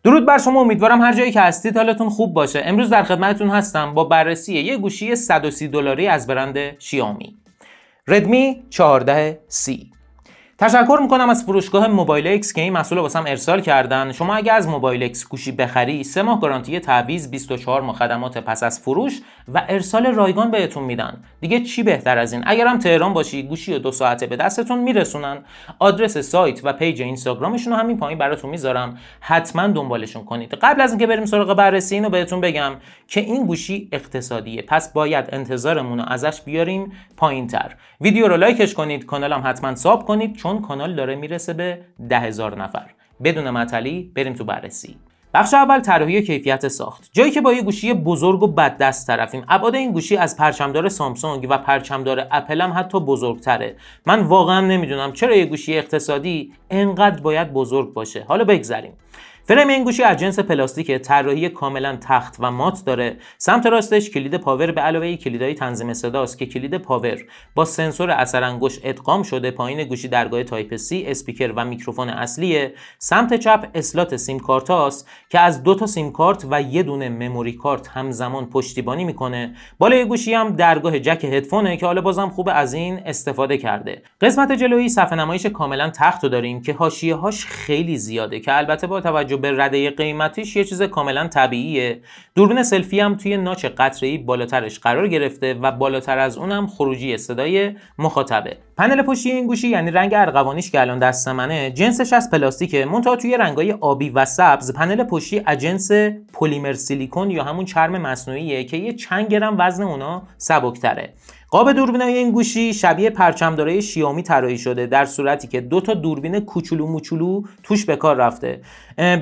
درود بر شما، امیدوارم هر جایی که هستید حالتون خوب باشه. امروز در خدمتتون هستم با بررسی یه گوشی $130 از برند شیائومی، ردمی 14C. تشکر میکنم از فروشگاه موبایل اکس که این محصول رو واسم ارسال کردن. شما اگه از موبایل اکس گوشی بخری 3 ماه گارانتی تعویض، 24 ماه خدمات پس از فروش و ارسال رایگان بهتون میدن. دیگه چی بهتر از این؟ اگرم تهران باشی گوشی رو 2 ساعته به دستتون میرسونن. آدرس سایت و پیج اینستاگرامشون رو همین پایین براتون میذارم، حتما دنبالشون کنید. قبل از اینکه بریم سراغ بررسی اینو بهتون بگم که این گوشی اقتصادیه، پس باید انتظارمون رو ازش بیاریم پایینتر. ویدیو رو لایکش کنید، کانالم حتما ساب کنید چون کانال داره میرسه به 10,000 نفر. بدون معطلی بریم تو بررسی. بخش اول طراحی کیفیت ساخت. جایی که با یه گوشی بزرگ و بد دست طرفیم. ابعاد این گوشی از پرچمدار سامسونگ و پرچمدار اپل هم حتی بزرگتره. من واقعا نمیدونم چرا یه گوشی اقتصادی انقدر باید بزرگ باشه. حالا بگذریم. فریم این گوشی از جنس پلاستیک، طراحی کاملا تخت و مات داره. سمت راستش کلید پاور به علاوه کلیدهای تنظیم صداست که کلید پاور با سنسور اثر انگشت ادغام شده. پایین گوشی درگاه تایپ C، اسپیکر و میکروفون اصلیه. سمت چپ اسلات سیم کارت هاست که از 2 تا سیم کارت و یه دونه مموری کارت همزمان پشتیبانی میکنه. بالای گوشی هم درگاه جک هدفونه که حالا بازم خوبه از این استفاده کرده. قسمت جلویی صفحه نمایش کاملا تخت رو داریم که حاشیه‌هاش خیلی زیاده که البته با توجه به رده قیمتیش یه چیز کاملا طبیعیه. دوربین سلفی هم توی ناچ قطره‌ای بالاترش قرار گرفته و بالاتر از اونم خروجی صدای مخاطبه. پنل پشتی این گوشی یعنی رنگ ارغوانیش که الان دست منه، جنسش از پلاستیکه، منتها توی رنگای آبی و سبز. پنل پشتی از جنس پلیمر سیلیکون یا همون چرم مصنوعیه که یه چند گرم وزن اونا سبک‌تره. قاب دوربینای این گوشی شبیه پرچمدارای شیائومی طراحی شده، در صورتی که 2 تا دوربین کوچولو موچولو توش به کار رفته.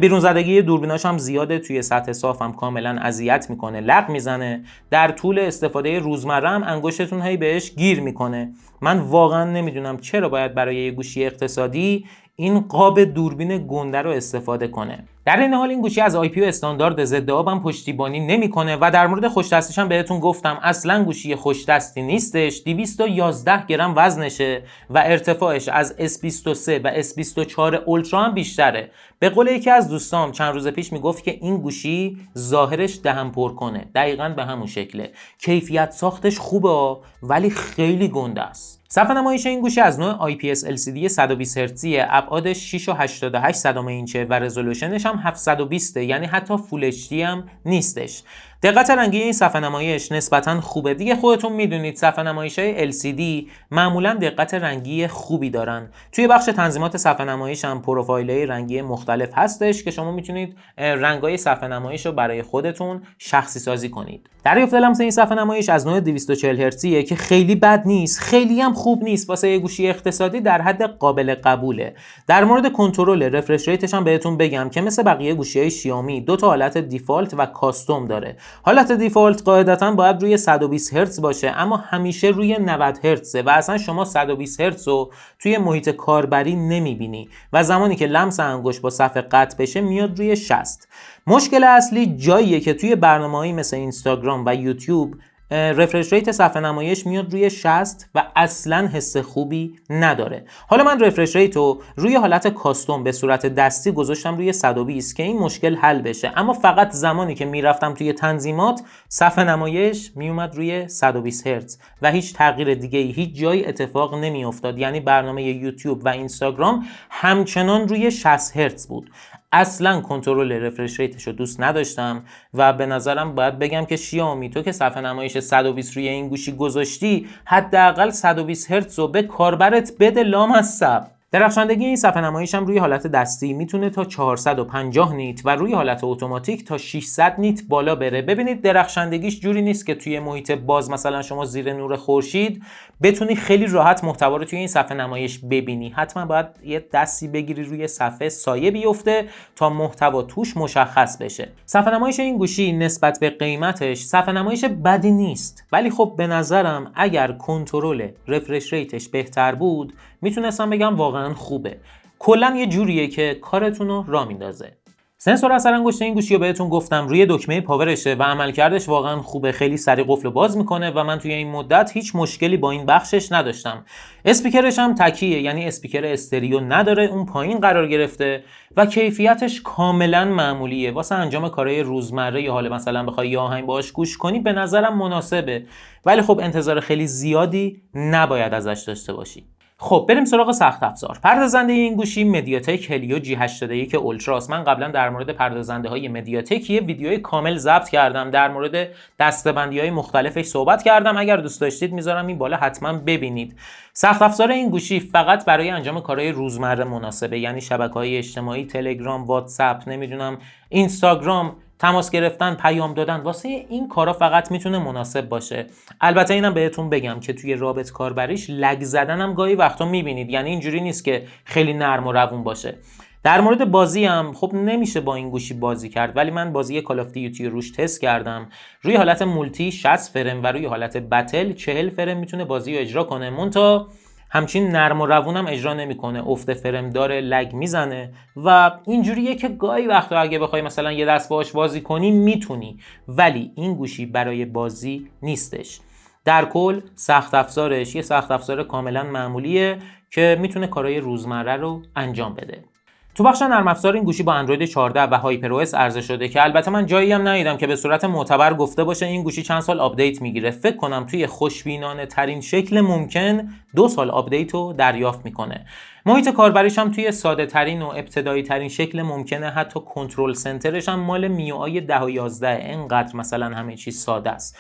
بیرون زدگی دوربیناش هم زیاده، توی سطح صاف هم کاملا اذیت میکنه، لق میزنه. در طول استفاده روزمره هم انگشتتون هی بهش گیر میکنه. من واقعا نمیدونم چرا باید برای یه گوشی اقتصادی این قاب دوربین گنده رو استفاده کنه. در این حال این گوشی از IPO استاندارد ضد آب هم پشتیبانی نمیکنه و در مورد خوش دستیش هم بهتون گفتم اصلا گوشی خوش دستی نیستش. 211 گرم وزنشه و ارتفاعش از S23 و S24 اولترا هم بیشتره. به قول یکی از دوستام چند روز پیش میگفت که این گوشی ظاهرش دهن پر کنه. دقیقاً به همون شکله. کیفیت ساختش خوبه ولی خیلی گنده است. صفحه نمایش این گوشی از نوع IPS LCD 120 هرتزیه، ابعادش 6.88 اینچه و رزولوشنش هم 720، یعنی حتی فول HD هم نیستش. دقت رنگی این صفحه نمایش نسبتاً خوبه. دیگه خودتون میدونید صفحه نمایش‌های LCD معمولاً دقت رنگی خوبی دارن. توی بخش تنظیمات صفحه نمایش هم پروفایل‌های رنگی مختلف هستش که شما میتونید رنگ‌های صفحه نمایش رو برای خودتون شخصی سازی کنید. دریافت لمس این صفحه نمایش از نوع 240 هرتزیه که خیلی بد نیست، خیلی هم خوب نیست. واسه یه گوشی اقتصادی در حد قابل قبوله. در مورد کنترل رفرش ریتش هم بهتون بگم که مثل بقیه گوشی‌های شیائومی 2 تا حالت دیفالت و کاستوم داره. حالت دیفالت قاعدتاً باید روی 120 هرتز باشه، اما همیشه روی 90 هرتزه و اصلا شما 120 هرتز رو توی محیط کاربری نمیبینی و زمانی که لمس انگشت با صفحه قطع بشه میاد روی 60. مشکل اصلی جاییه که توی برنامه‌هایی مثل اینستاگرام و یوتیوب رفرش ریت صفحه نمایش میاد روی 60 و اصلا حس خوبی نداره. حالا من رفرش ریت رو روی حالت کاستوم به صورت دستی گذاشتم روی 120 که این مشکل حل بشه، اما فقط زمانی که میرفتم توی تنظیمات صفحه نمایش میومد روی 120 هرتز و هیچ تغییر دیگه هیچ جایی اتفاق نمیافتاد. یعنی برنامه یوتیوب و اینستاگرام همچنان روی 60 هرتز بود. اصلا کنترل رفرش ریتش رو دوست نداشتم و به نظرم باید بگم که شیائومی تو که صفحه نمایش 120 روی این گوشی گذاشتی، حداقل 120 هرتز رو به کاربرت بده لامصب. درخشندگی این صفحه نمایش هم روی حالت دستی میتونه تا 450 نیت و روی حالت اتوماتیک تا 600 نیت بالا بره. ببینید درخشندگیش جوری نیست که توی محیط باز مثلا شما زیر نور خورشید بتونی خیلی راحت محتوا رو توی این صفحه نمایش ببینی. حتما باید یه دستی بگیری روی صفحه سایه بیفته تا محتوا توش مشخص بشه. صفحه نمایش این گوشی نسبت به قیمتش صفحه نمایش بدی نیست، ولی خب به نظرم اگر کنترل رفرش ریتش بهتر بود میتونستم بگم واقعا خوبه. کلا یه جوریه که کارتون رو راه میندازه. سنسور اثر انگشت این گوشی رو بهتون گفتم روی دکمه پاورشه و عملکردش واقعا خوبه، خیلی سریع قفل رو باز میکنه و من توی این مدت هیچ مشکلی با این بخشش نداشتم. اسپیکرش هم تکیه، یعنی اسپیکر استریو نداره، اون پایین قرار گرفته و کیفیتش کاملا معمولیه واسه انجام کارهای روزمره، یا حالا مثلا بخوای یه آهنگ باهاش گوش کنی به نظرم مناسبه، ولی خب انتظار خیلی زیادی نباید ازش داشته باشی. خب بریم سراغ سخت افزار. پردازنده این گوشی مدیاتک هلیو G81 اولتراست. من قبلا در مورد پردازنده های مدیاتک یه ویدیوی کامل ضبط کردم، در مورد دسته‌بندی های مختلفش صحبت کردم. اگر دوست داشتید میذارم این بالا حتما ببینید. سخت افزار این گوشی فقط برای انجام کارهای روزمره مناسبه، یعنی شبکه‌های اجتماعی، تلگرام، واتساپ، نمیدونم اینستاگرام، تماس گرفتن، پیام دادن، واسه این کارا فقط میتونه مناسب باشه. البته اینم بهتون بگم که توی رابط کاربریش لگ زدن هم گاهی وقتا میبینید، یعنی اینجوری نیست که خیلی نرم و روون باشه. در مورد بازی هم خب نمیشه با این گوشی بازی کرد، ولی من بازی کال آف دیوتی روش تست کردم. روی حالت مولتی 60 فریم و روی حالت بتل 40 فریم میتونه بازی رو اجرا کنه، منتها همچین نرم و روونم اجرا نمیکنه، افت فرم داره، لگ میزنه و اینجوریه که گاهی وقتا اگه بخوای مثلا یه دست باهاش بازی کنی میتونی، ولی این گوشی برای بازی نیستش. در کل سخت افزارش یه سخت افزار کاملا معمولیه که میتونه کارهای روزمره رو انجام بده. تو بخش نرم افزار این گوشی با اندروید 14 و هایپر او اس عرضه شده که البته من جایی هم ندیدم که به صورت معتبر گفته باشه این گوشی چند سال آپدیت میگیره. فکر کنم توی خوشبینانه ترین شکل ممکن 2 سال آپدیت رو دریافت میکنه. محیط کاربریش هم توی ساده ترین و ابتدایی ترین شکل ممکنه، حتی کنترل سنترش هم مال میوآی 10 و 11، اینقدر مثلا همه چیز ساده است.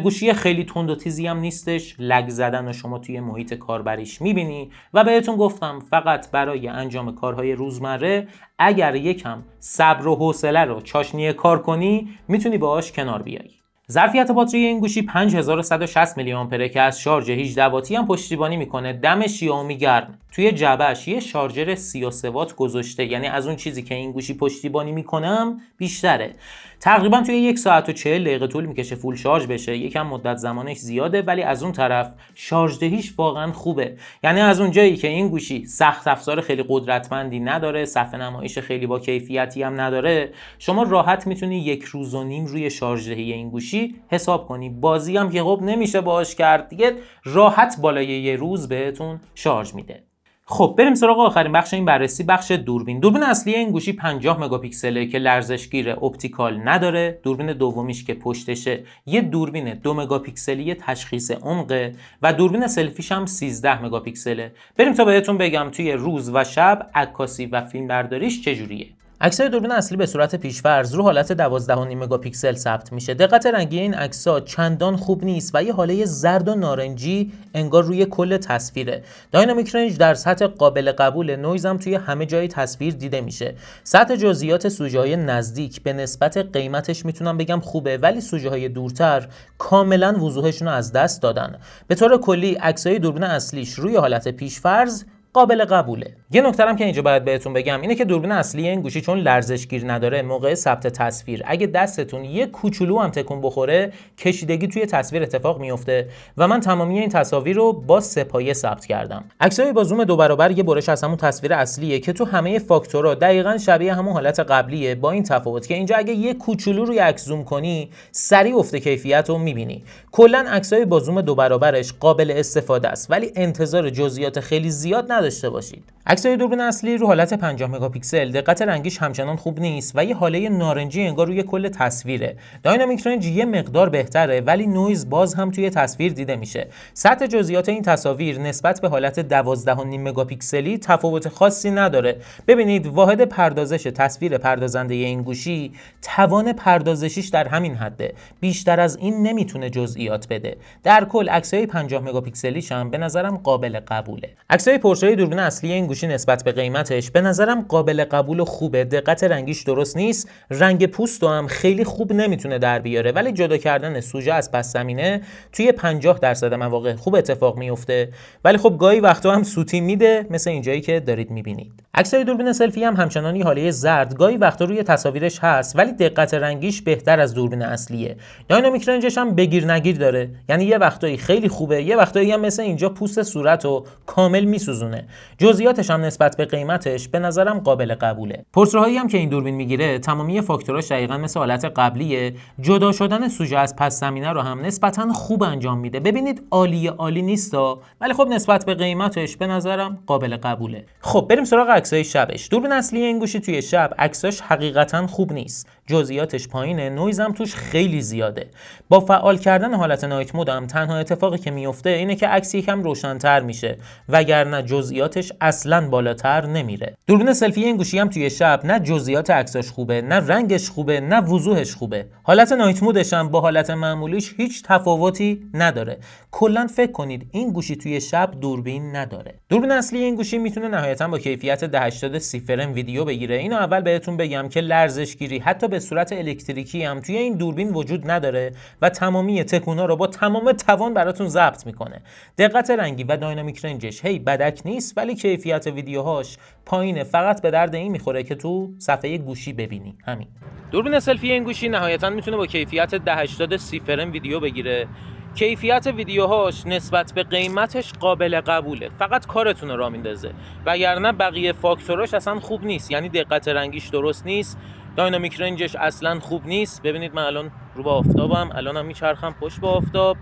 گوشی خیلی تند و تیزی هم نیستش، لگ زدن رو شما توی محیط کاربریش میبینی و بهتون گفتم فقط برای انجام کارهای روزمره اگر یکم صبر و حوصله رو چاشنی کار کنی میتونی باهاش کنار بیای. ظرفیت باتری این گوشی 5160 میلی آمپره که از شارژ 18 واتی هم پشتیبانی میکنه. دم شیائومی گرم، توی جعبه‌اش یه شارژر 33 وات گذاشته، یعنی از اون چیزی که این گوشی پشتیبانی میکنم بیشتره. تقریبا توی 1 ساعت و 40 دقیقه طول میکشه فول شارژ بشه، یکم مدت زمانش زیاده، ولی از اون طرف شارژ دهیش واقعا خوبه. یعنی از اون جایی که این گوشی سخت افزار خیلی قدرتمندی نداره، صفحه نمایش خیلی با کیفیتی هم نداره، شما راحت میتونی 1.5 روز روی شارژ دهی این گوشی حساب کنی. بازی هم که خب نمیشه باهاش کرد دیگه، راحت بالای 1 روز بهتون شارژ میده. خب بریم سراغ آخرین بخش این بررسی، بخش دوربین. دوربین اصلی این گوشی 50 مگاپیکسله که لرزشگیر اپتیکال نداره. دوربین دومیش که پشتشه یه دوربین 2 مگاپیکسلی تشخیص عمقه و دوربین سلفیش هم 13 مگاپیکسله. بریم تا بهتون بگم توی روز و شب عکاسی و فیلمبرداریش چجوریه. عکسای دوربین اصلی به صورت پیش‌فرض رو حالت 12.5 مگاپیکسل ثبت میشه. دقت رنگی این عکس‌ها چندان خوب نیست و یه حاله زرد و نارنجی انگار روی کل تصویره. داینامیک رنج در سطح قابل قبول، نویز هم توی همه جای تصویر دیده میشه. سطح جزئیات سوژه‌های نزدیک به نسبت قیمتش میتونم بگم خوبه، ولی سوژه‌های دورتر کاملا وضوحشون رو از دست دادن. به طور کلی عکسای دوربین اصلیش روی حالت پیش‌فرض قابل قبوله. یه نکته هم که اینجا باید بهتون بگم اینه که دوربین اصلی این گوشی چون لرزشگیر نداره، موقع ثبت تصویر اگه دستتون یه کوچولو هم تکون بخوره کشیدگی توی تصویر اتفاق میفته و من تمامی این تصاویر رو با 3 پایه ثبت کردم. عکسای با زوم 2 برابر یه برش از همون تصویر اصلیه که تو همه فاکتورها دقیقاً شبیه همون حالت قبلیه، با این تفاوت که اینجا اگه یه کوچولو روی عکس زوم کنی سریع افت کیفیت رو میبینی. کلا عکسای با زوم 2 برابرش قابل استفاده است، ولی انتظار جزئیات خیلی زیاد نداشته باشید. عکسای دوربین اصلی رو حالت 50 مگاپیکسل، دقت رنگیش همچنان خوب نیست و یه حاله نارنجی انگار روی کل تصویره. داینامیک رنج یه مقدار بهتره، ولی نویز باز هم توی تصویر دیده میشه. سطح جزئیات این تصاویر نسبت به حالت 12.5 مگاپیکسلی تفاوت خاصی نداره. ببینید واحد پردازش تصویر پردازنده این گوشی توان پردازشیش در همین حده، بیشتر از این نمیتونه جزئیات بده. در کل عکسای 50 مگاپیکسلیش هم به نظرم قابل قبوله. عکسای پورتری دوربین اصلی این گوشی نسبت به قیمتش به نظرم قابل قبول و خوبه. دقت رنگیش درست نیست، رنگ پوست هم خیلی خوب نمیتونه در بیاره، ولی جدا کردن سوژه از پس زمینه توی 50% مواقع خوب اتفاق میفته، ولی خب گاهی وقتا هم سوتی میده، مثل اینجایی که دارید میبینید. عکسای دوربین سلفی هم همچنانی حاله زرد گاهی وقتا روی تصاویرش هست، ولی دقت رنگیش بهتر از دوربین اصلیه. داینامیک رنجش هم بگیر نگیر داره، یعنی یه وقتایی خیلی خوبه، یه وقتایی هم مثل اینجا پوست صورتو کامل میسوزونه. جزئیاتش تکونش هم نسبت به قیمتش به نظرم قابل قبوله. پورترهایی هم که این دوربین میگیره تمامی فاکتوراش دقیقاً مثل حالت قبلیه. جدا شدن سوژه از پس زمینه رو هم نسبتاً خوب انجام میده. ببینید عالی نیستا، ولی خب نسبت به قیمتش به نظرم قابل قبوله. خب بریم سراغ عکسای شبش. دوربین اصلی این گوشی توی شب عکساش حقیقتاً خوب نیست. جزئیاتش پایینه، نویز هم توش خیلی زیاده. با فعال کردن حالت نایت مود هم تنها اتفاقی که میفته اینه که عکس یکم روشن‌تر میشه، وگرنه جزئیاتش اصلاً بالاتر نمیره. دوربین سلفی این گوشی هم توی شب نه جزئیات عکساش خوبه، نه رنگش خوبه، نه وضوحش خوبه. حالت نایت مودش هم با حالت معمولیش هیچ تفاوتی نداره. کلاً فکر کنید این گوشی توی شب دوربین نداره. دوربین اصلی این گوشی میتونه نهایتاً با کیفیت 1080 30 فریم ویدیو بگیره. اینو اول بهتون بگم که لرزشگیری حتی به صورت الکتریکی هم توی این دوربین وجود نداره و تمامی تکونا رو با تمام توان براتون ضبط میکنه. دقت رنگی و داینامیک رنجش بدک نیست، ولی کیفیت ویدیوهاش پایینه. فقط به درد این میخوره که تو صفحه گوشی ببینی. همین. دوربین سلفی این گوشی نهایتاً میتونه با کیفیت 1080 30 فریم ویدیو بگیره. کیفیت ویدیوهاش نسبت به قیمتش قابل قبوله، فقط کارتون را میندازه، وگرنه بقیه فاکتوراش اصلا خوب نیست. یعنی دقت رنگیش درست نیست، داینامیک رنجش اصلا خوب نیست. ببینید من الان رو با آفتابم، الانم میچرخم پشت با آفتاب.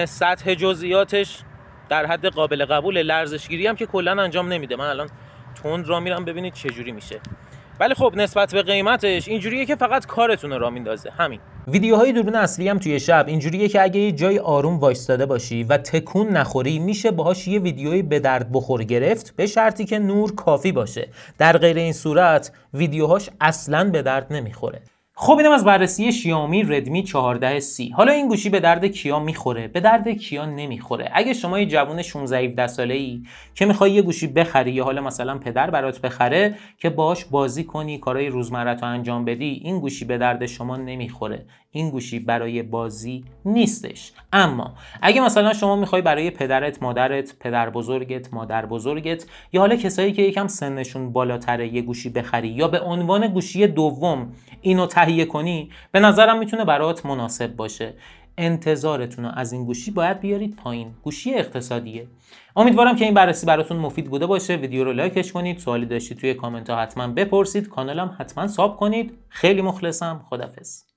سطح جزئیاتش در حد قابل قبوله. لرزشگیری هم که کلا انجام نمیده. من الان تند را میرم، ببینید چه جوری میشه. ولی خب نسبت به قیمتش اینجوریه که فقط کارتون را میندازه. همین. ویدیوهای دوربین اصلی هم توی شب اینجوریه که اگه یه جای آروم وایستاده باشی و تکون نخوری میشه باهاش یه ویدیوی به درد بخور گرفت، به شرطی که نور کافی باشه. در غیر این صورت ویدیوهاش اصلاً به درد نمیخوره. خب اینم از بررسی شیائومی ردمی 14C. حالا این گوشی به درد کیا میخوره، به درد کیا نمیخوره؟ اگه شما یه جوون 16-17 ساله‌ای که میخوای یه گوشی بخری، یا حالا مثلا پدر برات بخره که باهاش بازی کنی، کارهای روزمره‌تو انجام بدی، این گوشی به درد شما نمیخوره. این گوشی برای بازی نیستش. اما اگه مثلا شما میخوای برای پدرت، مادرت، پدر بزرگت، مادر بزرگت، یا حالا کسایی که یکم سنشون بالاتره یه گوشی بخری، یا به عنوان گوشی دوم اینو تهیه کنی، به نظرم میتونه برات مناسب باشه. انتظارتون رو از این گوشی باید بیارید پایین. گوشی اقتصادیه. امیدوارم که این بررسی براتون مفید بوده باشه. ویدیو رو لایکش کنید. سوالی داشتید توی کامنت ها حتما بپرسید. کانالم حتما ساب کنید. خیلی مخلصم. خدافظ.